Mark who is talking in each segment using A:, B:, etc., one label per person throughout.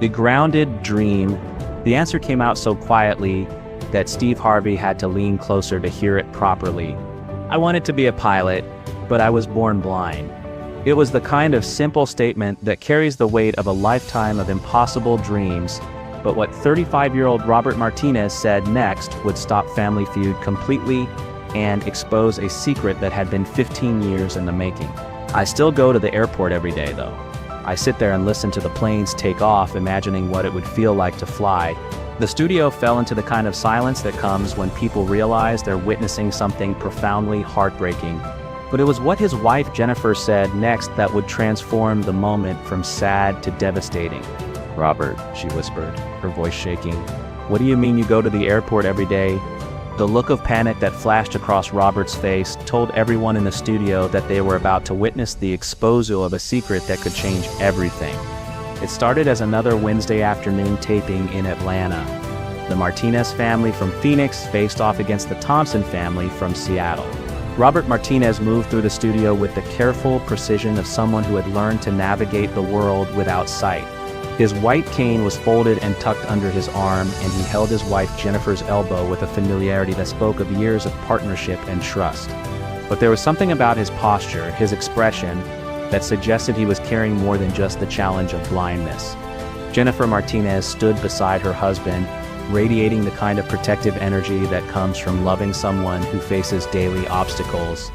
A: The grounded dream. The answer came out so quietly that Steve Harvey had to lean closer to hear it properly. I wanted to be a pilot, but I was born blind. It was the kind of simple statement that carries the weight of a lifetime of impossible dreams, but what 35-year-old Robert Martinez said next would stop Family Feud completely and expose a secret that had been 15 years in the making. I still go to the airport every day, though. I sit there and listen to the planes take off, imagining what it would feel like to fly. The studio fell into the kind of silence that comes when people realize they're witnessing something profoundly heartbreaking. But it was what his wife Jennifer said next that would transform the moment from sad to devastating. "Robert," she whispered, her voice shaking, "what do you mean you go to the airport every day?" The look of panic that flashed across Robert's face told everyone in the studio that they were about to witness the exposure of a secret that could change everything. It started as another Wednesday afternoon taping in Atlanta. The Martinez family from Phoenix faced off against the Thompson family from Seattle. Robert Martinez moved through the studio with the careful precision of someone who had learned to navigate the world without sight. His white cane was folded and tucked under his arm, and he held his wife Jennifer's elbow with a familiarity that spoke of years of partnership and trust. But there was something about his posture, his expression, that suggested he was carrying more than just the challenge of blindness. Jennifer Martinez stood beside her husband, radiating the kind of protective energy that comes from loving someone who faces daily obstacles.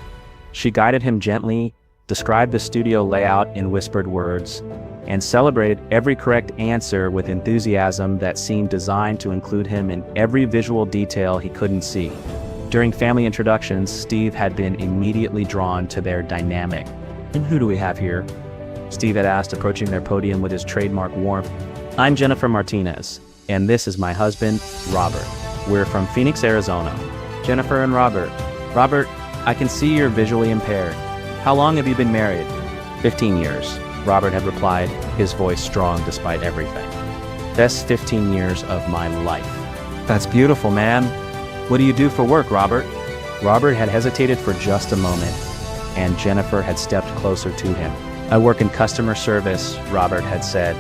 A: She guided him gently, described the studio layout in whispered words, and celebrated every correct answer with enthusiasm that seemed designed to include him in every visual detail he couldn't see. During family introductions, Steve had been immediately drawn to their dynamic. "And who do we have here?" Steve had asked, approaching their podium with his trademark warmth. "I'm Jennifer Martinez, and this is my husband, Robert. We're from Phoenix, Arizona." "Jennifer and Robert. Robert, I can see you're visually impaired. How long have you been married?" 15 years, Robert had replied, his voice strong despite everything. "Best 15 years of my life." "That's beautiful, man. What do you do for work, Robert?" Robert had hesitated for just a moment, and Jennifer had stepped closer to him. "I work in customer service," Robert had said.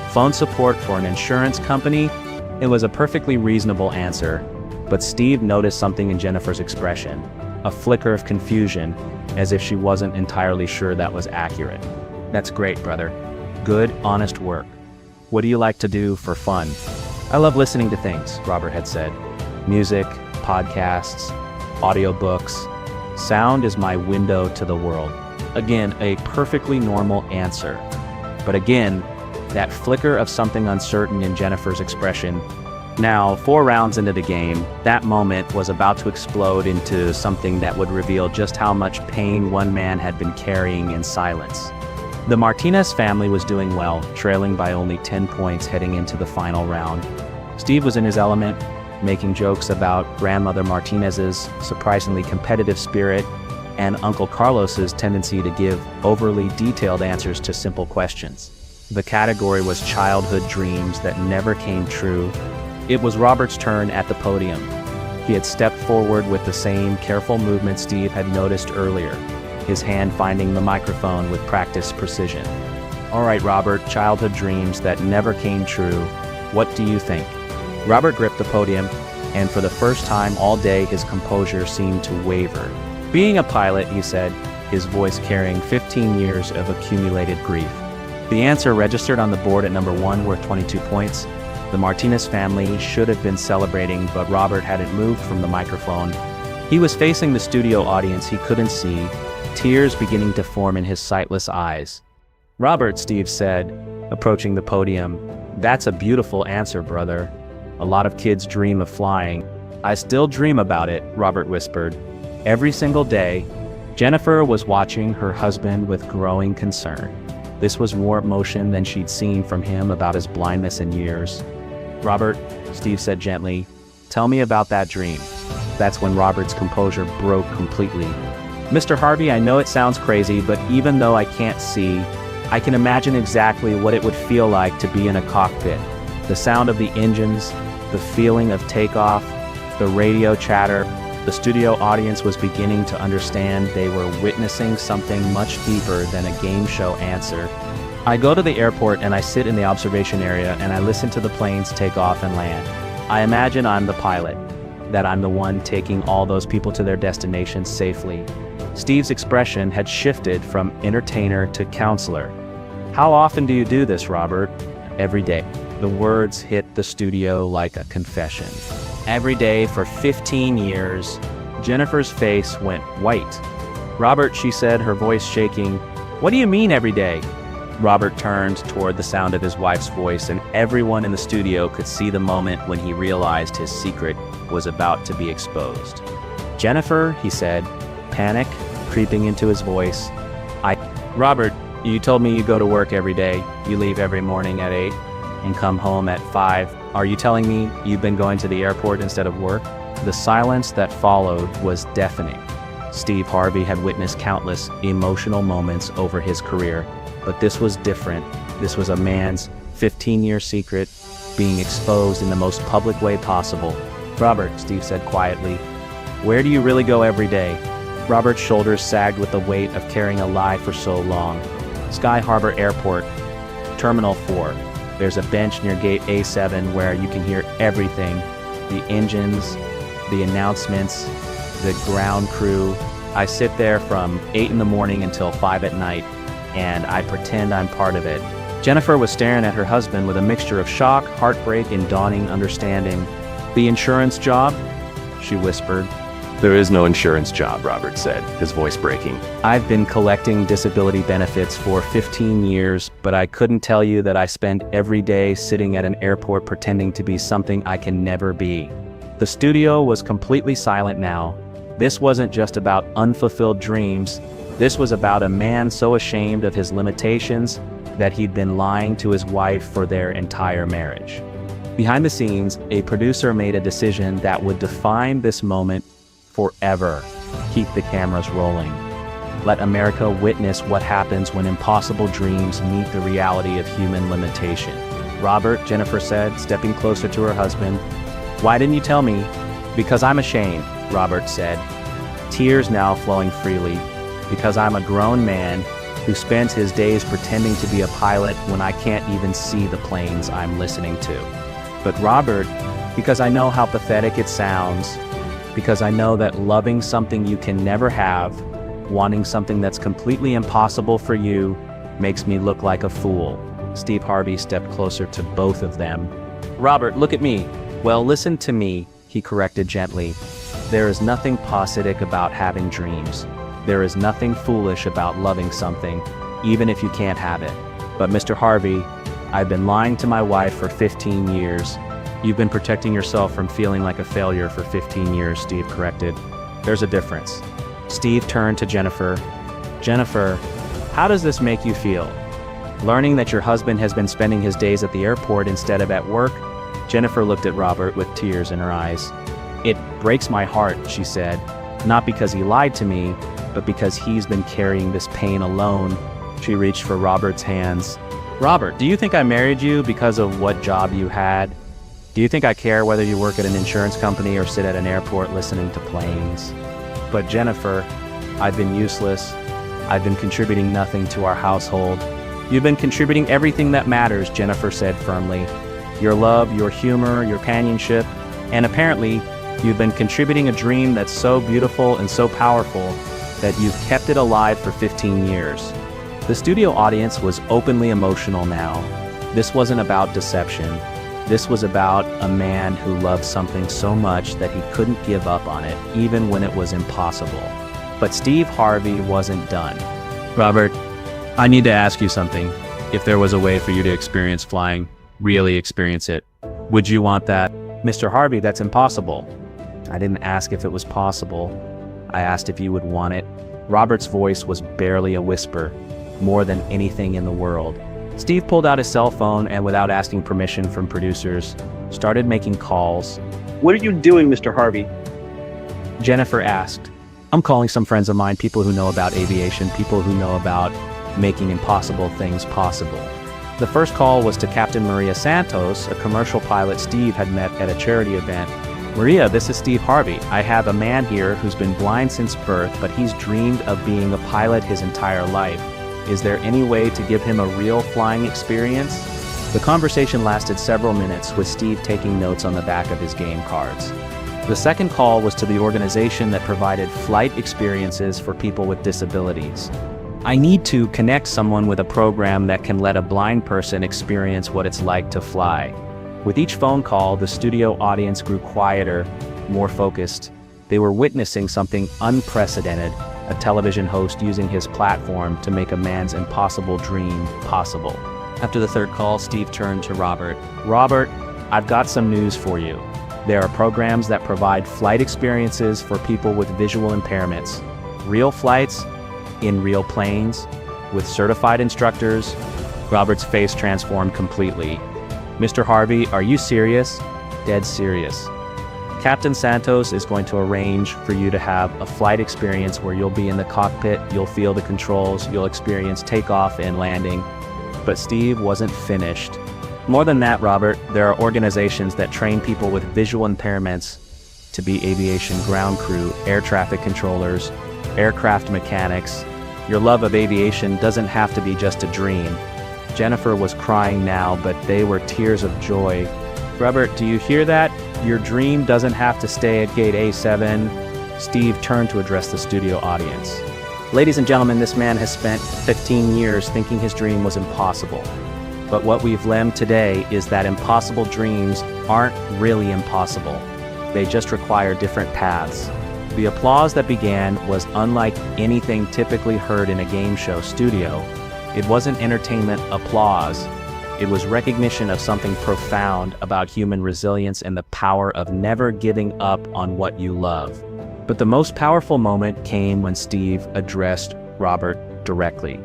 A: "Phone support for an insurance company?" It was a perfectly reasonable answer, but Steve noticed something in Jennifer's expression, a flicker of confusion, as if she wasn't entirely sure that was accurate. "That's great, brother. Good, honest work. What do you like to do for fun?" "I love listening to things," Robert had said. "Music, podcasts, audiobooks. Sound is my window to the world." Again, a perfectly normal answer. But again, that flicker of something uncertain in Jennifer's expression. Now, 4 rounds into the game, that moment was about to explode into something that would reveal just how much pain one man had been carrying in silence. The Martinez family was doing well, trailing by only 10 points heading into the final round. Steve was in his element, making jokes about grandmother Martinez's surprisingly competitive spirit and Uncle Carlos's tendency to give overly detailed answers to simple questions. The category was childhood dreams that never came true. It was Robert's turn at the podium. He had stepped forward with the same careful movement Steve had noticed earlier, his hand finding the microphone with practiced precision. "All right, Robert, childhood dreams that never came true. What do you think?" Robert gripped the podium, and for the first time all day his composure seemed to waver. "Being a pilot," he said, his voice carrying 15 years of accumulated grief. The answer registered on the board at number 1, worth 22 points. The Martinez family should have been celebrating, but Robert hadn't moved from the microphone. He was facing the studio audience he couldn't see, tears beginning to form in his sightless eyes. "Robert," Steve said, approaching the podium, "that's a beautiful answer, brother. A lot of kids dream of flying." "I still dream about it," Robert whispered. Every single day, Jennifer was watching her husband with growing concern. This was more emotion than she'd seen from him about his blindness in years. "Robert," Steve said gently, "tell me about that dream." That's when Robert's composure broke completely. "Mr. Harvey, I know it sounds crazy, but even though I can't see, I can imagine exactly what it would feel like to be in a cockpit. The sound of the engines, the feeling of takeoff, the radio chatter. The studio audience was beginning to understand they were witnessing something much deeper than a game show answer. I go to the airport and I sit in the observation area and I listen to the planes take off and land. I imagine I'm the pilot, that I'm the one taking all those people to their destinations safely. Steve's expression had shifted from entertainer to counselor. How often do you do this, Robert? Every day. The words hit the studio like a confession. Every day for 15 years. Jennifer's face went white. Robert, she said, her voice shaking, what do you mean every day? Robert turned toward the sound of his wife's voice, and everyone in the studio could see the moment when he realized his secret was about to be exposed. Jennifer, he said, panic creeping into his voice. Robert, you told me you go to work every day. You leave every morning at 8 and come home at 5. Are you telling me you've been going to the airport instead of work? The silence that followed was deafening. Steve Harvey had witnessed countless emotional moments over his career, but this was different. This was a man's 15-year secret being exposed in the most public way possible. Robert, Steve said quietly, where do you really go every day? Robert's shoulders sagged with the weight of carrying a lie for so long. Sky Harbor Airport, Terminal 4. There's a bench near gate A7 where you can hear everything. The engines, the announcements, the ground crew. I sit there from 8 in the morning until 5 at night, and I pretend I'm part of it. Jennifer was staring at her husband with a mixture of shock, heartbreak, and dawning understanding. The insurance job? She whispered.
B: There is no insurance job, Robert said, his voice breaking.
A: I've been collecting disability benefits for 15 years, but I couldn't tell you that I spend every day sitting at an airport pretending to be something I can never be. The studio was completely silent now. This wasn't just about unfulfilled dreams. This was about a man so ashamed of his limitations that he'd been lying to his wife for their entire marriage. Behind the scenes, a producer made a decision that would define this moment forever. Keep the cameras rolling. Let America witness what happens when impossible dreams meet the reality of human limitation. Robert, Jennifer said, stepping closer to her husband. Why didn't you tell me? Because I'm ashamed, Robert said, tears now flowing freely. Because I'm a grown man who spends his days pretending to be a pilot when I can't even see the planes I'm listening to. But Robert, because I know how pathetic it sounds, because I know that loving something you can never have, wanting something that's completely impossible for you, makes me look like a fool. Steve Harvey stepped closer to both of them. Robert, look at me. Well, listen to me, he corrected gently. There is nothing positive about having dreams. There is nothing foolish about loving something, even if you can't have it. But Mr. Harvey, I've been lying to my wife for 15 years. You've been protecting yourself from feeling like a failure for 15 years, Steve corrected. There's a difference. Steve turned to Jennifer. Jennifer, how does this make you feel? Learning that your husband has been spending his days at the airport instead of at work? Jennifer looked at Robert with tears in her eyes. It breaks my heart, she said, not because he lied to me, but because he's been carrying this pain alone. She reached for Robert's hands. Robert, do you think I married you because of what job you had? Do you think I care whether you work at an insurance company or sit at an airport listening to planes? But Jennifer, I've been useless. I've been contributing nothing to our household. You've been contributing everything that matters, Jennifer said firmly. Your love, your humor, your companionship, and apparently, you've been contributing a dream that's so beautiful and so powerful that you've kept it alive for 15 years. The studio audience was openly emotional now. This wasn't about deception. This was about a man who loved something so much that he couldn't give up on it, even when it was impossible. But Steve Harvey wasn't done. Robert, I need to ask you something. If there was a way for you to experience flying, really experience it, would you want that? Mr. Harvey, that's impossible. I didn't ask if it was possible. I asked if you would want it. Robert's voice was barely a whisper, more than anything in the world. Steve pulled out his cell phone and, without asking permission from producers, started making calls.
C: What are you doing, Mr. Harvey?
A: Jennifer asked. I'm calling some friends of mine, people who know about aviation, people who know about making impossible things possible. The first call was to Captain Maria Santos, a commercial pilot Steve had met at a charity event. Maria, this is Steve Harvey. I have a man here who's been blind since birth, but he's dreamed of being a pilot his entire life. Is there any way to give him a real flying experience? The conversation lasted several minutes, with Steve taking notes on the back of his game cards. The second call was to the organization that provided flight experiences for people with disabilities. I need to connect someone with a program that can let a blind person experience what it's like to fly. With each phone call, the studio audience grew quieter, more focused. They were witnessing something unprecedented, a television host using his platform to make a man's impossible dream possible. After the third call, Steve turned to Robert. Robert, I've got some news for you. There are programs that provide flight experiences for people with visual impairments. Real flights, in real planes, with certified instructors. Robert's face transformed completely. Mr. Harvey, are you serious? Dead serious. Captain Santos is going to arrange for you to have a flight experience where you'll be in the cockpit, you'll feel the controls, you'll experience takeoff and landing. But Steve wasn't finished. More than that, Robert, there are organizations that train people with visual impairments to be aviation ground crew, air traffic controllers, aircraft mechanics. Your love of aviation doesn't have to be just a dream. Jennifer was crying now, but they were tears of joy. Robert, do you hear that? Your dream doesn't have to stay at gate A7. Steve turned to address the studio audience. Ladies and gentlemen, this man has spent 15 years thinking his dream was impossible. But what we've learned today is that impossible dreams aren't really impossible. They just require different paths. The applause that began was unlike anything typically heard in a game show studio. It wasn't entertainment applause. It was recognition of something profound about human resilience and the power of never giving up on what you love. But the most powerful moment came when Steve addressed Robert directly.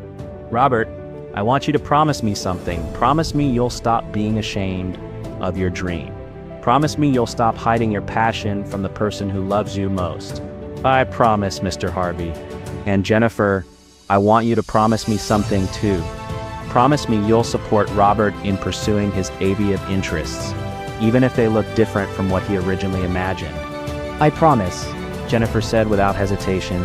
A: Robert, I want you to promise me something. Promise me you'll stop being ashamed of your dream. Promise me you'll stop hiding your passion from the person who loves you most. I promise, Mr. Harvey. And Jennifer, I want you to promise me something too. Promise me you'll support Robert in pursuing his aviative interests, even if they look different from what he originally imagined. I promise, Jennifer said without hesitation.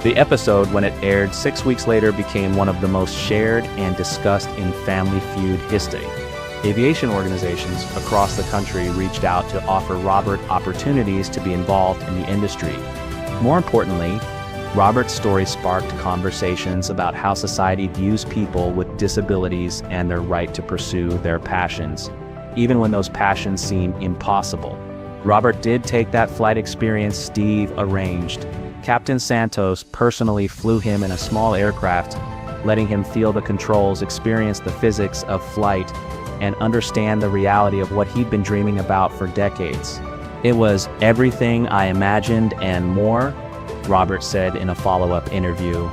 A: The episode, when it aired 6 weeks later, became one of the most shared and discussed in Family Feud history. Aviation organizations across the country reached out to offer Robert opportunities to be involved in the industry. More importantly, Robert's story sparked conversations about how society views people with disabilities and their right to pursue their passions, even when those passions seem impossible. Robert did take that flight experience Steve arranged. Captain Santos personally flew him in a small aircraft, letting him feel the controls, experience the physics of flight, and understand the reality of what he'd been dreaming about for decades. It was everything I imagined and more, Robert said in a follow-up interview.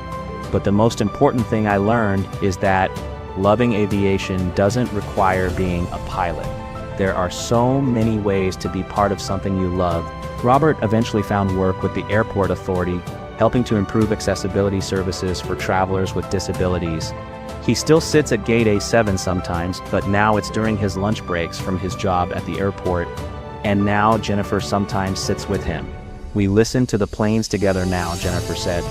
A: But the most important thing I learned is that loving aviation doesn't require being a pilot. There are so many ways to be part of something you love. Robert eventually found work with the airport authority, helping to improve accessibility services for travelers with disabilities. He still sits at gate A7 sometimes, but now it's during his lunch breaks from his job at the airport. And now Jennifer sometimes sits with him. We listen to the planes together now, Jennifer said.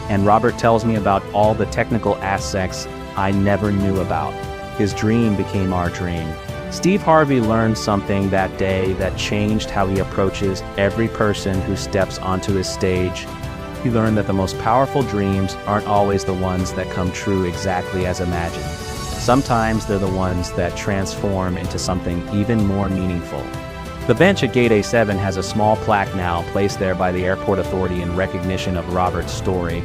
A: And Robert tells me about all the technical aspects I never knew about. His dream became our dream. Steve Harvey learned something that day that changed how he approaches every person who steps onto his stage. He learned that the most powerful dreams aren't always the ones that come true exactly as imagined. Sometimes they're the ones that transform into something even more meaningful. The bench at Gate A7 has a small plaque now placed there by the airport authority in recognition of Robert's story.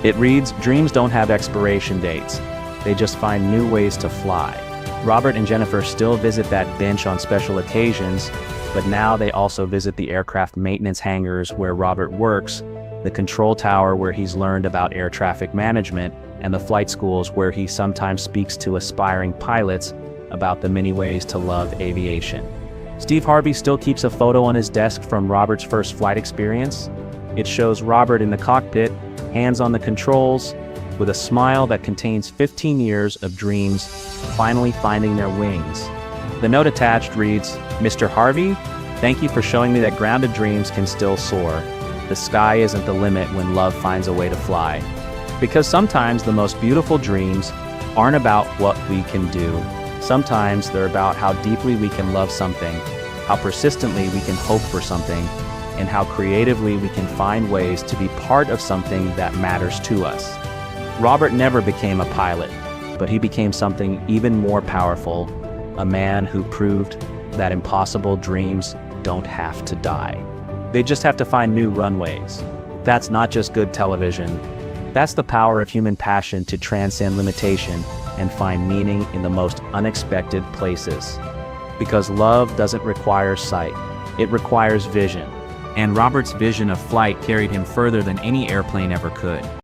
A: It reads, "Dreams don't have expiration dates. They just find new ways to fly." Robert and Jennifer still visit that bench on special occasions, but now they also visit the aircraft maintenance hangars where Robert works, the control tower where he's learned about air traffic management, and the flight schools where he sometimes speaks to aspiring pilots about the many ways to love aviation. Steve Harvey still keeps a photo on his desk from Robert's first flight experience. It shows Robert in the cockpit, hands on the controls, with a smile that contains 15 years of dreams finally finding their wings. The note attached reads, "Mr. Harvey, thank you for showing me that grounded dreams can still soar. The sky isn't the limit when love finds a way to fly." Because sometimes the most beautiful dreams aren't about what we can do. Sometimes they're about how deeply we can love something, how persistently we can hope for something, and how creatively we can find ways to be part of something that matters to us. Robert never became a pilot, but he became something even more powerful, a man who proved that impossible dreams don't have to die. They just have to find new runways. That's not just good television. That's the power of human passion to transcend limitation and find meaning in the most unexpected places. Because love doesn't require sight, it requires vision. And Robert's vision of flight carried him further than any airplane ever could.